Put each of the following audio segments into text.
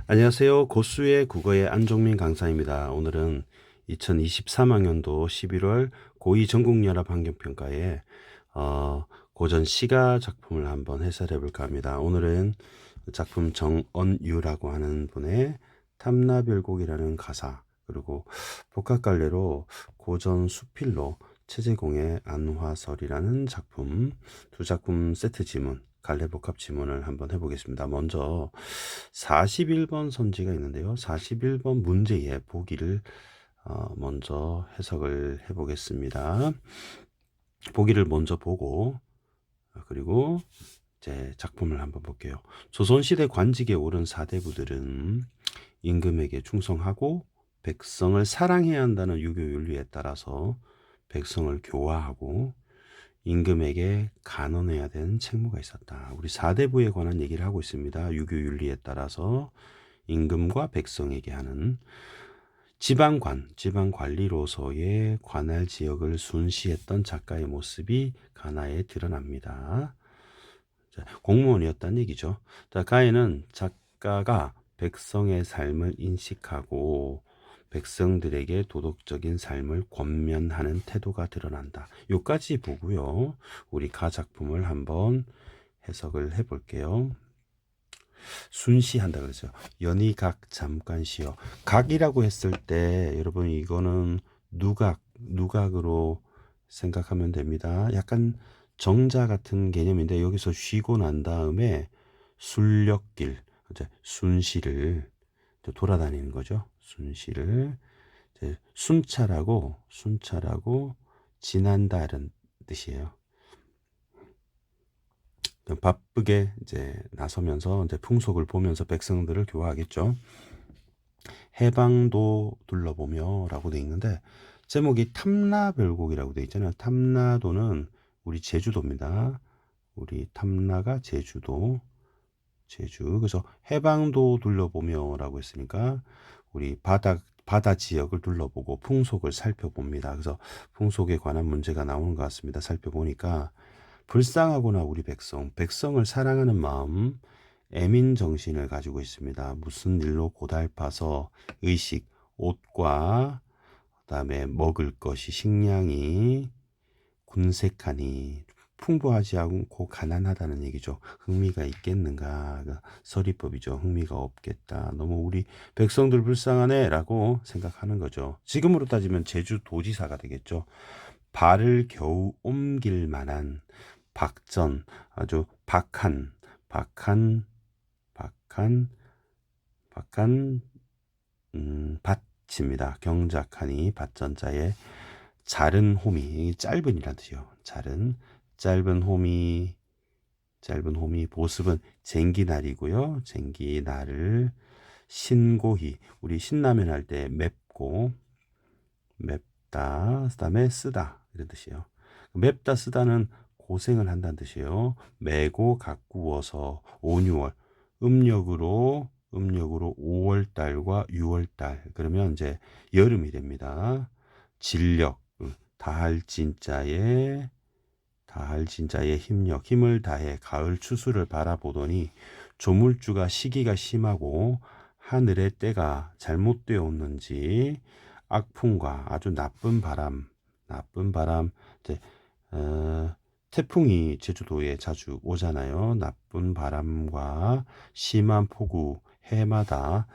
안녕하세요. 고수의 국어의 안종민 강사입니다. 오늘은 2023학년도 11월 고2 전국연합 환경평가에 고전 시가 작품을 한번 해설해 볼까 합니다. 오늘은 작품 정언유라고 하는 분의 탐나별곡이라는 가사, 그리고 복합갈래로 고전 수필로 최재공의 안화설이라는 작품, 두 작품 세트 지문, 갈래 복합 지문을 한번 해보겠습니다. 먼저 41번 선지가 있는데요. 41번 문제의 보기를 먼저 해석을 해보겠습니다. 보기를 먼저 보고 그리고 이제 작품을 한번 볼게요. 조선시대 관직에 오른 사대부들은 임금에게 충성하고 백성을 사랑해야 한다는 유교 윤리에 따라서 백성을 교화하고 임금에게 간언해야 되는 책무가 있었다. 우리 사대부에 관한 얘기를 하고 있습니다. 유교 윤리에 따라서 임금과 백성에게 하는 지방관리로서의 관할 지역을 순시했던 작가의 모습이 가나에 드러납니다. 공무원이었다는 얘기죠. 자, 가에는 작가가 백성의 삶을 인식하고 백성들에게 도덕적인 삶을 권면하는 태도가 드러난다. 요까지 보고요. 우리 가 작품을 한번 해석을 해볼게요. 순시한다 그러죠. 연희각 잠깐 쉬어. 각이라고 했을 때 여러분 이거는 누각으로 생각하면 됩니다. 약간 정자 같은 개념인데 여기서 쉬고 난 다음에 순력길, 순시를 돌아다니는 거죠. 순시를 순찰하고 지난다 이런 뜻이에요. 바쁘게 이제 나서면서 이제 풍속을 보면서 백성들을 교화하겠죠. 해방도 둘러보며라고 돼 있는데 제목이 탐나별곡이라고 돼 있잖아요. 탐나도는 우리 제주도입니다. 우리 탐나가 제주. 그래서 해방도 둘러보며라고 했으니까 우리 바다 지역을 둘러보고 풍속을 살펴봅니다. 그래서 풍속에 관한 문제가 나오는 것 같습니다. 살펴보니까 불쌍하구나 우리 백성을 사랑하는 마음, 애민 정신을 가지고 있습니다. 무슨 일로 고달파서 의식, 옷과 그다음에 먹을 것이 식량이 군색하니 풍부하지 않고 가난하다는 얘기죠. 흥미가 있겠는가? 서리법이죠. 흥미가 없겠다. 너무 우리 백성들 불쌍하네라고 생각하는 거죠. 지금으로 따지면 제주도지사가 되겠죠. 발을 겨우 옮길 만한 박전, 아주 박한, 밭입니다. 경작하니 밭전자에 자른 호미, 짧은이란 뜻이요. 짧은 호미 보습은 쟁기날이고요. 쟁기날을 신고히, 우리 신라면 할 때 맵다, 그다음에 쓰다 이런 뜻이에요. 맵다 쓰다는 고생을 한다는 뜻이에요. 매고 가꾸어서 5, 6월 음력으로 5월 달과 6월 달 그러면 이제 여름이 됩니다. 진력 다할 진자에 힘을 다해 가을 추수를 바라보더니 조물주가 시기가 심하고 하늘의 때가 잘못되어 오는지 악풍과 아주 나쁜 바람 이제 태풍이 제주도에 자주 오잖아요. 나쁜 바람과 심한 폭우 해마다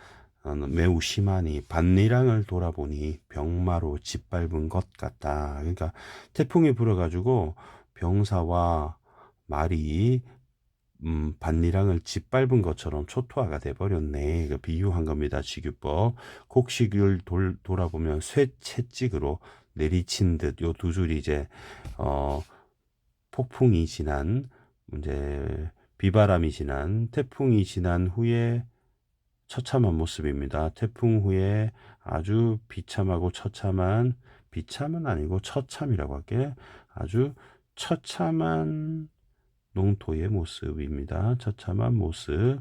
매우 심하니 반리랑을 돌아보니 병마로 짓밟은 것 같다. 그러니까 태풍이 불어가지고 병사와 말이 반리랑을 짓밟은 것처럼 초토화가 돼버렸네. 비유한 겁니다. 지규법. 곡식을 돌아보면 쇠채찍으로 내리친 듯 요 두 줄이 이제 폭풍이 지난 이제 비바람이 지난 태풍이 지난 후에 처참한 모습입니다. 태풍 후에 아주 비참하고 비참은 아니고 처참이라고 할게. 아주 처참한 농토의 모습입니다. 처참한 모습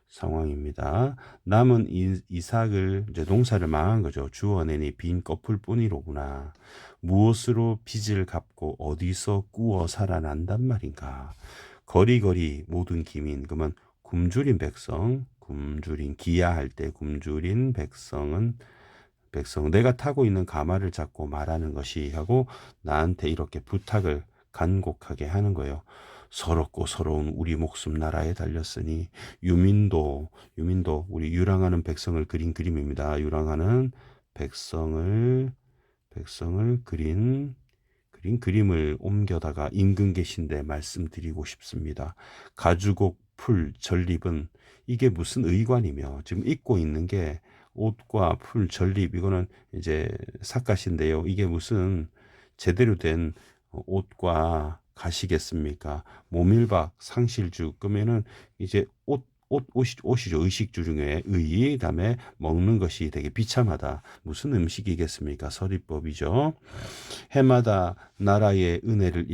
상황입니다. 남은 이삭을 이제 농사를 망한 거죠. 주워내니 빈 껍풀뿐이로구나. 무엇으로 빚을 갚고 어디서 꾸어 살아난단 말인가. 거리거리 모든 기민 그러면 굶주린 백성 굶주린 기야할 때 굶주린 백성은 백성 내가 타고 있는 가마를 잡고 말하는 것이 하고 나한테 이렇게 부탁을 간곡하게 하는 거예요. 서럽고 서러운 우리 목숨 나라에 달렸으니 유민도 우리 유랑하는 백성을 그린 그림입니다. 유랑하는 백성을 그린 그림을 옮겨다가 임금 계신데 말씀드리고 싶습니다. 가주곡 풀 전립은 이게 무슨 의관이며 지금 입고 있는 게 옷과 풀 전립 이거는 이제 삿갓인데요. 이게 무슨 제대로 된 옷과 가시겠습니까? 모밀박 상실주 그러면은 이제 옷이죠. 의식주 중에 그다음에 먹는 것이 되게 비참하다. 무슨 음식이겠습니까? 서리법이죠. 해마다 나라의 은혜를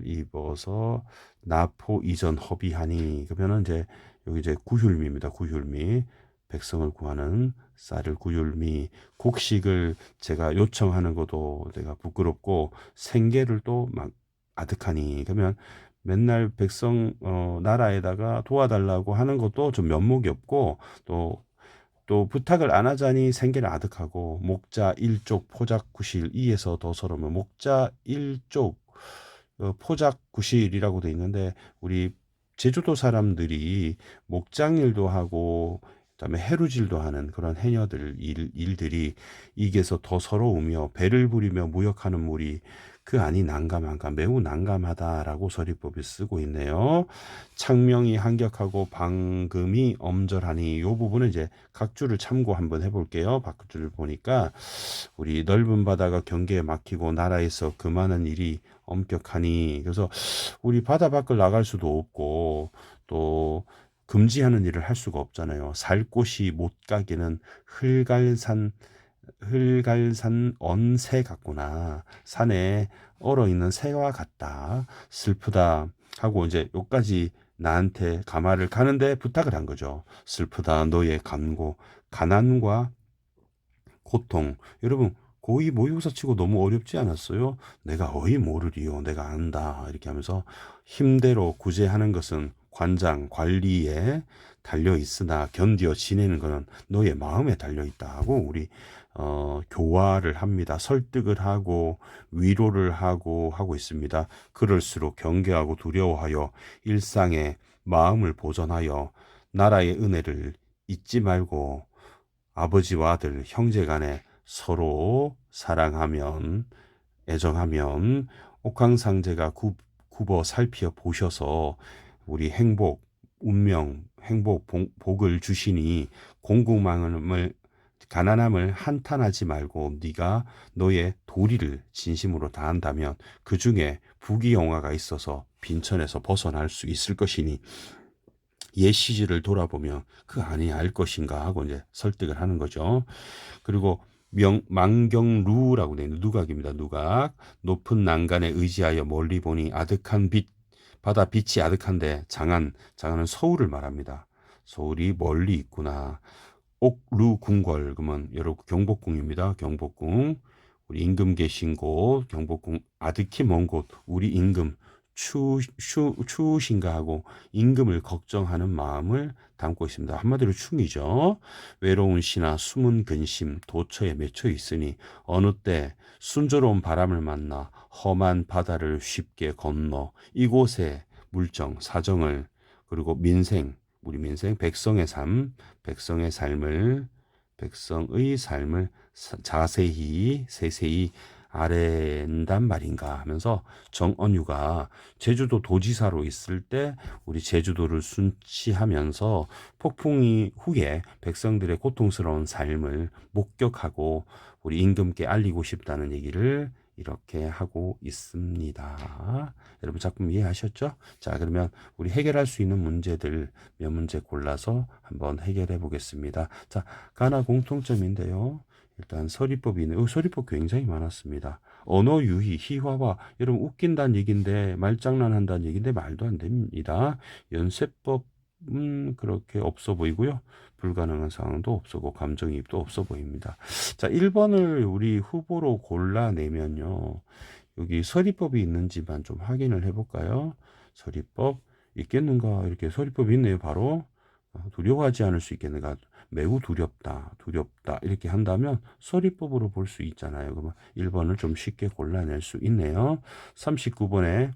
입어서 나포 이전 허비하니 그러면은 이제 여기 이제 구휼미입니다. 구휼미 백성을 구하는 쌀을 구휼미 곡식을 제가 요청하는 것도 내가 부끄럽고 생계를 또 막 아득하니 그러면 맨날 백성 나라에다가 도와달라고 하는 것도 좀 면목이 없고 또 부탁을 안 하자니 생계를 아득하고 목자 일족 포작구실 이에서 더 서러면 목자 일족 포작구실이라고 돼 있는데 우리 제주도 사람들이 목장일도 하고 그다음에 해루질도 하는 그런 해녀들 일들이 이게서 더 서러우며 배를 부리며 무역하는 물이 그 안이 난감한가 매우 난감하다라고 서리법이 쓰고 있네요. 창명이 한격하고 방금이 엄절하니 이 부분은 이제 각주를 참고 한번 해볼게요. 각주를 보니까 우리 넓은 바다가 경계에 막히고 나라에서 그 많은 일이 엄격하니 그래서 우리 바다 밖을 나갈 수도 없고 또 금지하는 일을 할 수가 없잖아요. 살 곳이 못 가기는 흘갈산 언새 같구나. 산에 얼어 있는 새와 같다. 슬프다 하고 이제 여기까지 나한테 가마를 가는데 부탁을 한 거죠. 슬프다 너의 간고 가난과 고통. 여러분 고의 모의고사 치고 너무 어렵지 않았어요? 내가 어이 모르리요. 내가 안다. 이렇게 하면서 힘대로 구제하는 것은 관장, 관리에 달려 있으나 견디어 지내는 것은 너의 마음에 달려 있다 하고 우리 교화를 합니다. 설득을 하고 위로를 하고 있습니다. 그럴수록 경계하고 두려워하여 일상의 마음을 보존하여 나라의 은혜를 잊지 말고 아버지와 아들, 형제 간에 서로 사랑하면 애정하면 옥황상제가 굽어 살피어 보셔서 우리 행복, 운명, 행복, 복을 주시니 공공망을 가난함을 한탄하지 말고 네가 너의 도리를 진심으로 다한다면 그 중에 부귀영화가 있어서 빈천에서 벗어날 수 있을 것이니 옛 시절을 돌아보면 그 안이 알 것인가 하고 이제 설득을 하는 거죠. 그리고 망경루라고 되어 있는 누각입니다. 누각. 높은 난간에 의지하여 멀리 보니 아득한 바다 빛이 아득한데 장안은 서울을 말합니다. 서울이 멀리 있구나. 옥루궁궐 그러면 여러분 경복궁입니다. 경복궁. 우리 임금 계신 곳 경복궁 아득히 먼 곳 우리 임금 추우신가 하고 임금을 걱정하는 마음을 담고 있습니다. 한마디로 충이죠. 외로운 시나 숨은 근심 도처에 맺혀 있으니 어느 때 순조로운 바람을 만나 험한 바다를 쉽게 건너 이곳에 물정 사정을 그리고 우리 민생 백성의 삶을 자세히 세세히 아랜단 말인가 하면서 정언유가 제주도 도지사로 있을 때 우리 제주도를 순치하면서 폭풍이 후에 백성들의 고통스러운 삶을 목격하고 우리 임금께 알리고 싶다는 얘기를 이렇게 하고 있습니다. 여러분 작품 이해하셨죠? 자, 그러면 우리 해결할 수 있는 문제들 몇 문제 골라서 한번 해결해 보겠습니다. 자, 가나 공통점인데요. 일단 서리법이 있네요. 서리법 굉장히 많았습니다. 언어 유희, 희화화. 여러분 웃긴다는 얘기인데 말장난한다는 얘기인데 말도 안 됩니다. 연세법은 그렇게 없어 보이고요. 불가능한 상황도 없었고 감정이입도 없어 보입니다. 자, 1번을 우리 후보로 골라내면요. 여기 서리법이 있는지만 좀 확인을 해볼까요? 서리법 있겠는가? 이렇게 서리법이 있네요. 바로 두려워하지 않을 수 있겠는가? 매우 두렵다, 두렵다 이렇게 한다면 서리법으로 볼 수 있잖아요. 그러면 1번을 좀 쉽게 골라낼 수 있네요. 39번에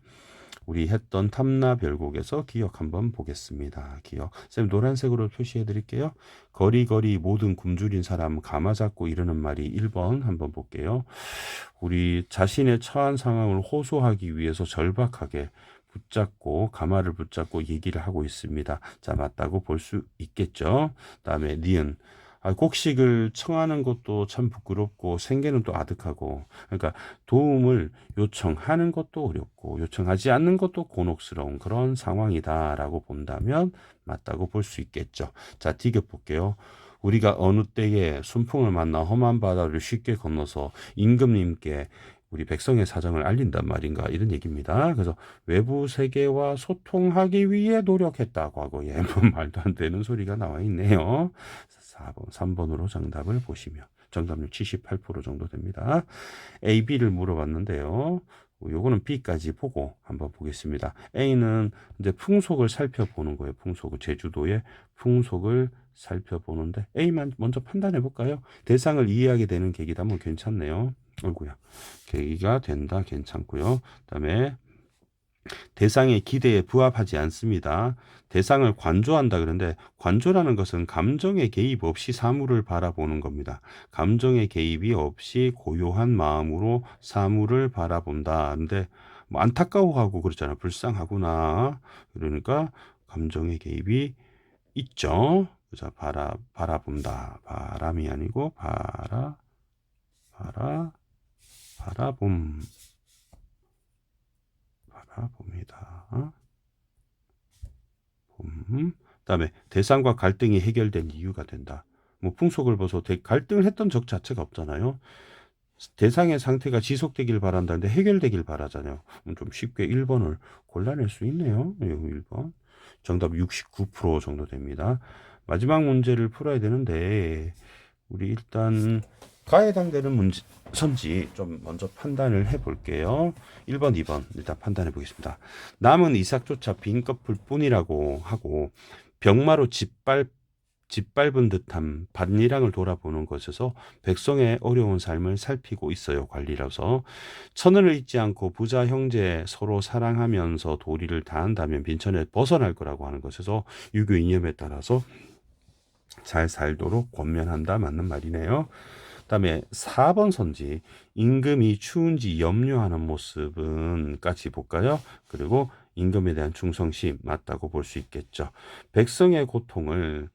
우리 했던 탐나별곡에서 기억 한번 보겠습니다. 기억. 쌤 노란색으로 표시해 드릴게요. 거리거리 모든 굶주린 사람 가마 잡고 이러는 말이 1번 한번 볼게요. 우리 자신의 처한 상황을 호소하기 위해서 절박하게 붙잡고 가마를 붙잡고 얘기를 하고 있습니다. 자, 맞다고 볼 수 있겠죠. 그다음에 니은. 곡식을 청하는 것도 참 부끄럽고 생계는 또 아득하고, 그러니까 도움을 요청하는 것도 어렵고 요청하지 않는 것도 곤혹스러운 그런 상황이다라고 본다면 맞다고 볼 수 있겠죠. 자, 디귿 볼게요. 우리가 어느 때에 순풍을 만나 험한 바다를 쉽게 건너서 임금님께 우리 백성의 사정을 알린단 말인가 이런 얘기입니다. 그래서 외부 세계와 소통하기 위해 노력했다고 하고 예, 뭐 말도 안 되는 소리가 나와 있네요. 4번, 3번으로 정답을 보시면 정답률 78% 정도 됩니다. A, B를 물어봤는데요. 요거는 B까지 보고 한번 보겠습니다. A는 이제 풍속을 살펴보는 거예요. 풍속을 제주도의 풍속을 살펴보는데 A만 먼저 판단해 볼까요? 대상을 이해하게 되는 계기다면 괜찮네요. 어이구야. 계기가 된다 괜찮고요. 그다음에 대상의 기대에 부합하지 않습니다. 대상을 관조한다 그러는데 관조라는 것은 감정의 개입 없이 사물을 바라보는 겁니다. 감정의 개입이 없이 고요한 마음으로 사물을 바라본다. 근데 뭐 안타까워하고 그렇잖아요. 불쌍하구나. 그러니까 감정의 개입이 있죠. 자, 바라본다. 바람이 아니고 바라봄. 바라봅니다. 그다음에 대상과 갈등이 해결된 이유가 된다. 뭐 풍속을 봐서 갈등을 했던 적 자체가 없잖아요. 대상의 상태가 지속되길 바란다는데 해결되길 바라잖아요. 좀 쉽게 1번을 골라낼 수 있네요. 1번. 정답 69% 정도 됩니다. 마지막 문제를 풀어야 되는데 우리 일단 가에 해당되는 문제 선지 좀 먼저 판단을 해 볼게요. 1번, 2번 일단 판단해 보겠습니다. 남은 이삭조차 빈 껍을 뿐이라고 하고 병마로 짓밟은 듯한 밭일랑을 돌아보는 것에서 백성의 어려운 삶을 살피고 있어요. 관리라서 천을 잊지 않고 부자 형제 서로 사랑하면서 도리를 다한다면 빈천에 벗어날 거라고 하는 것에서 유교 이념에 따라서 잘 살도록 권면한다 맞는 말이네요. 그다음에 4번 선지 임금이 추운지 염려하는 모습은 같이 볼까요? 그리고 임금에 대한 충성심 맞다고 볼 수 있겠죠. 백성의 고통을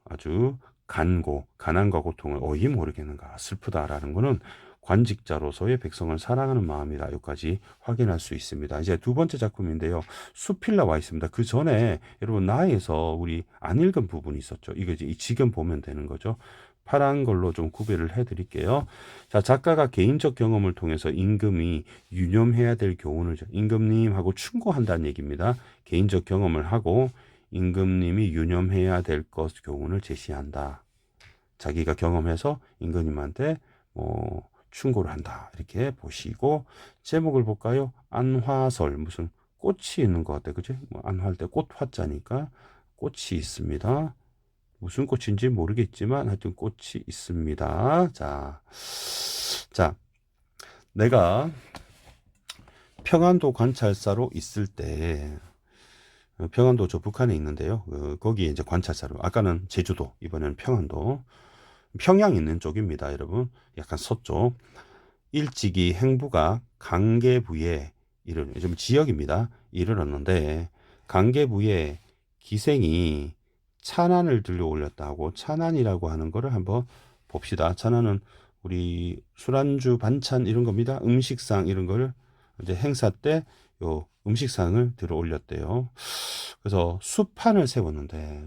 아주 가난과 고통을 어이 모르겠는가 슬프다라는 것은 관직자로서의 백성을 사랑하는 마음이다. 여기까지 확인할 수 있습니다. 이제 두 번째 작품인데요. 수필 나와 있습니다. 그 전에 여러분 나에서 우리 안 읽은 부분이 있었죠. 이거 이제 지금 보면 되는 거죠. 파란 걸로 좀 구별을 해드릴게요. 자, 작가가 개인적 경험을 통해서 임금이 유념해야 될 교훈을 임금님하고 충고한다는 얘기입니다. 개인적 경험을 하고 임금님이 유념해야 될 것 교훈을 제시한다. 자기가 경험해서 임금님한테 뭐 충고를 한다. 이렇게 보시고 제목을 볼까요? 안화설 무슨 꽃이 있는 것 같아요. 그죠? 뭐 안화할 때 꽃 화자니까 꽃이 있습니다. 무슨 꽃인지 모르겠지만 하여튼 꽃이 있습니다. 자, 내가 평안도 관찰사로 있을 때 평안도 저 북한에 있는데요. 거기에 이제 관찰사로 아까는 제주도 이번에는 평안도 평양 있는 쪽입니다. 여러분 약간 서쪽 일찍이 행부가 강계부에 좀 지역입니다. 이르렀는데 강계부에 기생이 찬안을 들려 올렸다고 찬안이라고 하는 거를 한번 봅시다. 찬안은 우리 술안주 반찬 이런 겁니다. 음식상 이런 거를 이제 행사 때 요 음식상을 들어 올렸대요. 그래서 수판을 세웠는데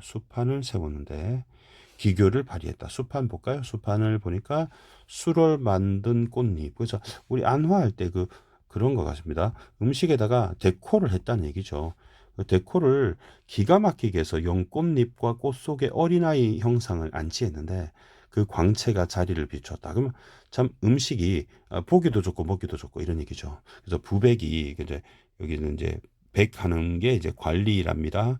기교를 발휘했다. 수판 볼까요? 수판을 보니까 수를 만든 꽃잎. 그래서 우리 안화할 때 그런 것 같습니다. 음식에다가 데코를 했다는 얘기죠. 그 데코를 기가 막히게 해서 연꽃잎과 꽃 속에 어린아이 형상을 안치했는데 그 광채가 자리를 비췄다. 그러면 참 음식이 보기도 좋고 먹기도 좋고 이런 얘기죠. 그래서 부백이 이제 여기는 이제 백하는 게 이제 관리랍니다.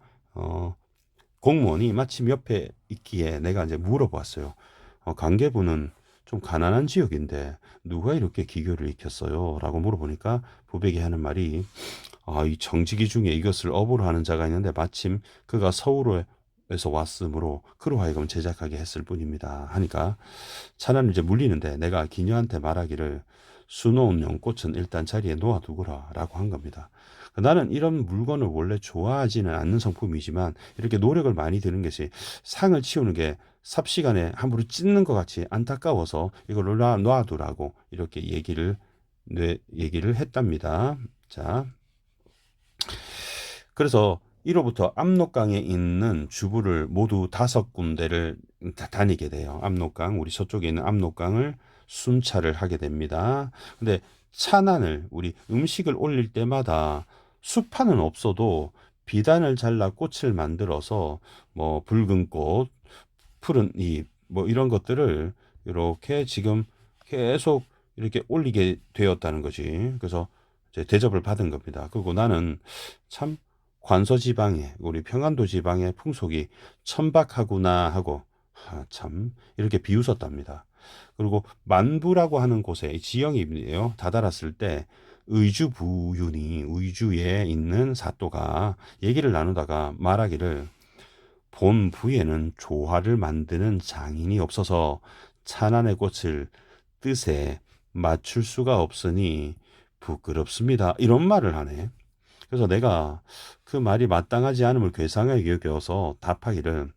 공무원이 마침 옆에 있기에 내가 이제 물어봤어요. 관계부는 좀 가난한 지역인데 누가 이렇게 기교를 익혔어요? 라고 물어보니까 부백이 하는 말이 이 정직이 중에 이것을 업으로 하는 자가 있는데 마침 그가 서울에서 왔으므로 그로 하여금 제작하게 했을 뿐입니다. 하니까 차라리 이제 물리는데 내가 기녀한테 말하기를 수놓은 연꽃은 일단 자리에 놓아두거라 라고 한 겁니다. 나는 이런 물건을 원래 좋아하지는 않는 성품이지만 이렇게 노력을 많이 드는 것이 상을 치우는 게 삽시간에 함부로 찢는 것 같이 안타까워서 이걸 놔두라고 이렇게 얘기를 했답니다. 자, 그래서 1호부터 압록강에 있는 주부를 모두 5군데를 다니게 돼요. 압록강, 우리 서쪽에 있는 압록강을 순찰을 하게 됩니다. 근데 찬안을 우리 음식을 올릴 때마다 수판은 없어도 비단을 잘라 꽃을 만들어서 뭐 붉은 꽃, 푸른 잎, 뭐 이런 것들을 이렇게 지금 계속 이렇게 올리게 되었다는 거지. 그래서 이제 대접을 받은 겁니다. 그리고 나는 참 관서 지방에 우리 평안도 지방의 풍속이 천박하구나 하고 참 이렇게 비웃었답니다. 그리고 만부라고 하는 곳에 지형이에요. 다다랐을 때 의주부윤이 의주에 있는 사또가 얘기를 나누다가 말하기를 본 부에는 조화를 만드는 장인이 없어서 찬안의 꽃을 뜻에 맞출 수가 없으니 부끄럽습니다. 이런 말을 하네. 그래서 내가 그 말이 마땅하지 않음을 괴상하게 여겨서 답하기를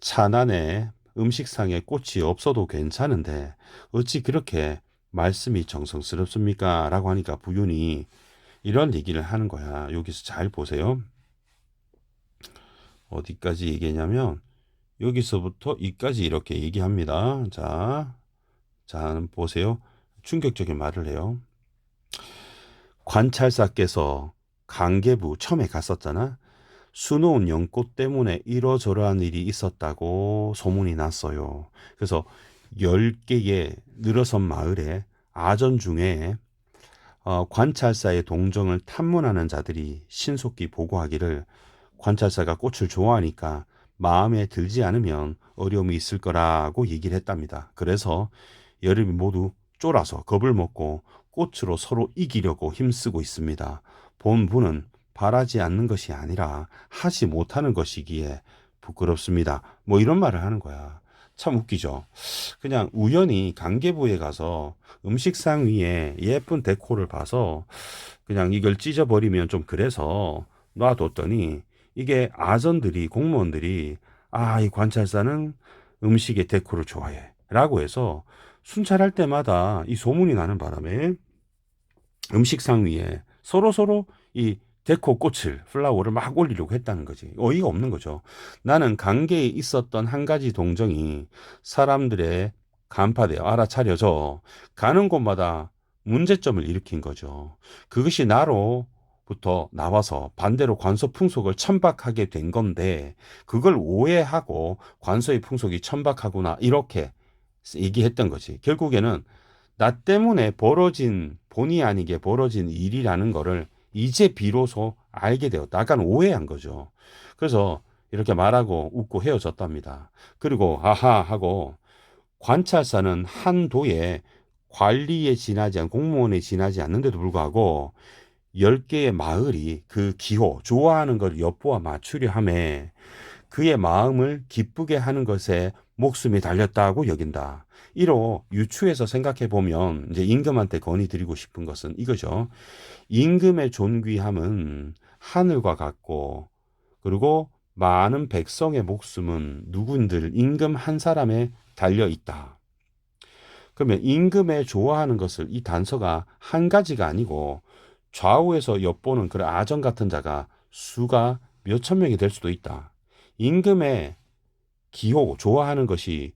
찬안에 음식상에 꽃이 없어도 괜찮은데 어찌 그렇게 말씀이 정성스럽습니까? 라고 하니까 부윤이 이런 얘기를 하는 거야. 여기서 잘 보세요. 어디까지 얘기했냐면 여기서부터 이까지 이렇게 얘기합니다. 자 보세요. 충격적인 말을 해요. 관찰사께서 강계부 처음에 갔었잖아. 수놓은 연꽃 때문에 이러저러한 일이 있었다고 소문이 났어요. 그래서 10개의 늘어선 마을에 아전 중에 관찰사의 동정을 탐문하는 자들이 신속히 보고하기를 관찰사가 꽃을 좋아하니까 마음에 들지 않으면 어려움이 있을 거라고 얘기를 했답니다. 그래서 여름이 모두 쫄아서 겁을 먹고 꽃으로 서로 이기려고 힘쓰고 있습니다. 본부는 바라지 않는 것이 아니라 하지 못하는 것이기에 부끄럽습니다. 뭐 이런 말을 하는 거야. 참 웃기죠. 그냥 우연히 강계부에 가서 음식상 위에 예쁜 데코를 봐서 그냥 이걸 찢어버리면 좀 그래서 놔뒀더니 이게 아전들이 공무원들이 이 관찰사는 음식의 데코를 좋아해 라고 해서 순찰할 때마다 이 소문이 나는 바람에 음식상 위에 서로서로 이 데코 꽃을 플라워를 막 올리려고 했다는 거지. 어이가 없는 거죠. 나는 관계에 있었던 한 가지 동정이 사람들의 간파되어 알아차려져 가는 곳마다 문제점을 일으킨 거죠. 그것이 나로부터 나와서 반대로 관서 풍속을 천박하게 된 건데 그걸 오해하고 관서의 풍속이 천박하구나 이렇게 얘기했던 거지. 결국에는 나 때문에 벌어진 본의 아니게 벌어진 일이라는 거를 이제 비로소 알게 되었다. 약간 오해한 거죠. 그래서 이렇게 말하고 웃고 헤어졌답니다. 그리고 아하 하고 관찰사는 한 도에 관리에 지나지 않은 공무원에 지나지 않는데도 불구하고 10개의 마을이 그 기호 좋아하는 걸 엿보아 맞추려 함에 그의 마음을 기쁘게 하는 것에 목숨이 달렸다고 여긴다. 이로 유추해서 생각해 보면 이제 임금한테 건의드리고 싶은 것은 이거죠. 임금의 존귀함은 하늘과 같고 그리고 많은 백성의 목숨은 누군들 임금 한 사람에 달려 있다. 그러면 임금의 좋아하는 것을 이 단서가 한 가지가 아니고 좌우에서 엿보는 그런 아전 같은 자가 수가 몇천 명이 될 수도 있다. 임금의 기호, 좋아하는 것이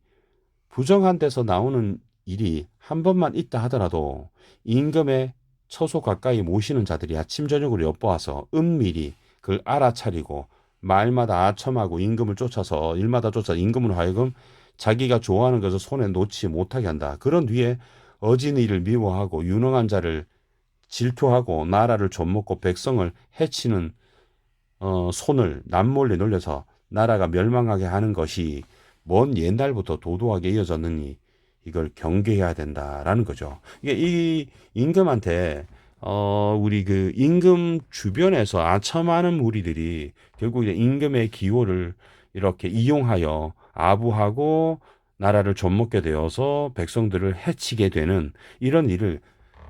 부정한 데서 나오는 일이 한 번만 있다 하더라도 임금의 처소 가까이 모시는 자들이 아침 저녁으로 엿보아서 은밀히 그걸 알아차리고 말마다 아첨하고 임금을 쫓아서 일마다 쫓아 임금으로 하여금 자기가 좋아하는 것을 손에 놓지 못하게 한다. 그런 뒤에 어진 이를 미워하고 유능한 자를 질투하고 나라를 좀먹고 백성을 해치는 손을 남몰래 놀려서 나라가 멸망하게 하는 것이 먼 옛날부터 도도하게 이어졌느니 이걸 경계해야 된다라는 거죠. 이게 이 임금한테 우리 그 임금 주변에서 아첨하는 무리들이 결국 이제 임금의 기호를 이렇게 이용하여 아부하고 나라를 좀먹게 되어서 백성들을 해치게 되는 이런 일을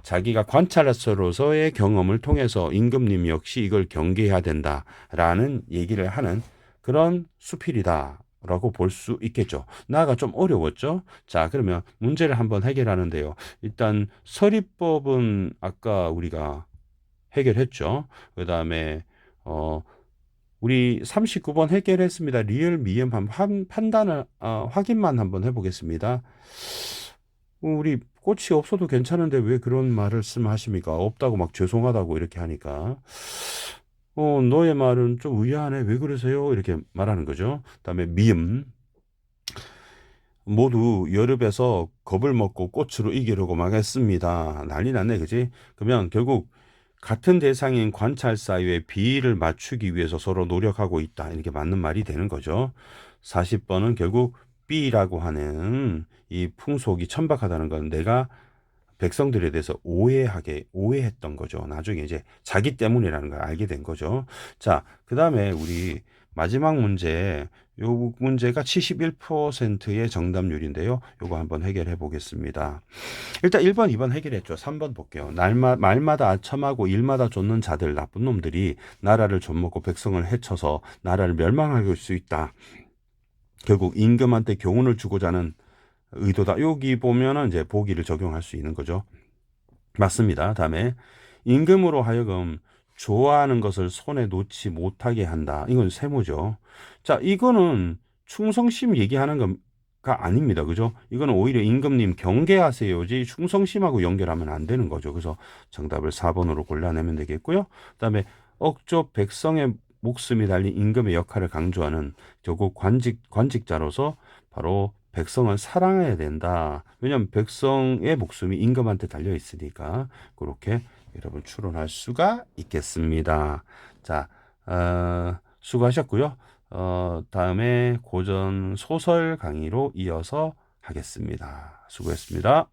자기가 관찰자로서의 경험을 통해서 임금님 역시 이걸 경계해야 된다라는 얘기를 하는 그런 수필이다라고 볼 수 있겠죠. 나아가 좀 어려웠죠. 자, 그러면 문제를 한번 해결하는데요. 일단 서리법은 아까 우리가 해결했죠. 그다음에 우리 39번 해결했습니다. 리을 미음 한번 판단을 확인만 한번 해보겠습니다. 우리 꽃이 없어도 괜찮은데 왜 그런 말씀하십니까? 없다고 막 죄송하다고 이렇게 하니까 너의 말은 좀 의아하네. 왜 그러세요? 이렇게 말하는 거죠. 그다음에 미음 모두 여름에서 겁을 먹고 꽃으로 이기려고 막 했습니다. 난리 났네, 그지? 그러면 결국 같은 대상인 관찰 사이의 비율을 맞추기 위해서 서로 노력하고 있다. 이렇게 맞는 말이 되는 거죠. 40번은 결국 B라고 하는 이 풍속이 천박하다는 건 내가 백성들에 대해서 오해했던 거죠. 나중에 이제 자기 때문이라는 걸 알게 된 거죠. 자, 그 다음에 우리 마지막 문제, 요 문제가 71%의 정답률인데요. 요거 한번 해결해 보겠습니다. 일단 1번, 2번 해결했죠. 3번 볼게요. 말마다 아첨하고 일마다 쫓는 자들, 나쁜 놈들이 나라를 좀먹고 백성을 해쳐서 나라를 멸망할 수 있다. 결국 임금한테 교훈을 주고자 하는 의도다. 여기 보면은 이제 보기를 적용할 수 있는 거죠. 맞습니다. 다음에 임금으로 하여금 좋아하는 것을 손에 놓지 못하게 한다. 이건 세모죠. 자, 이거는 충성심 얘기하는 거가 아닙니다. 그죠? 이거는 오히려 임금님 경계하세요지 충성심하고 연결하면 안 되는 거죠. 그래서 정답을 4번으로 골라내면 되겠고요. 그다음에 억조 백성의 목숨이 달린 임금의 역할을 강조하는 결국 관직자로서 바로 백성을 사랑해야 된다. 왜냐하면 백성의 목숨이 임금한테 달려 있으니까 그렇게 여러분 추론할 수가 있겠습니다. 자, 수고하셨고요. 다음에 고전 소설 강의로 이어서 하겠습니다. 수고했습니다.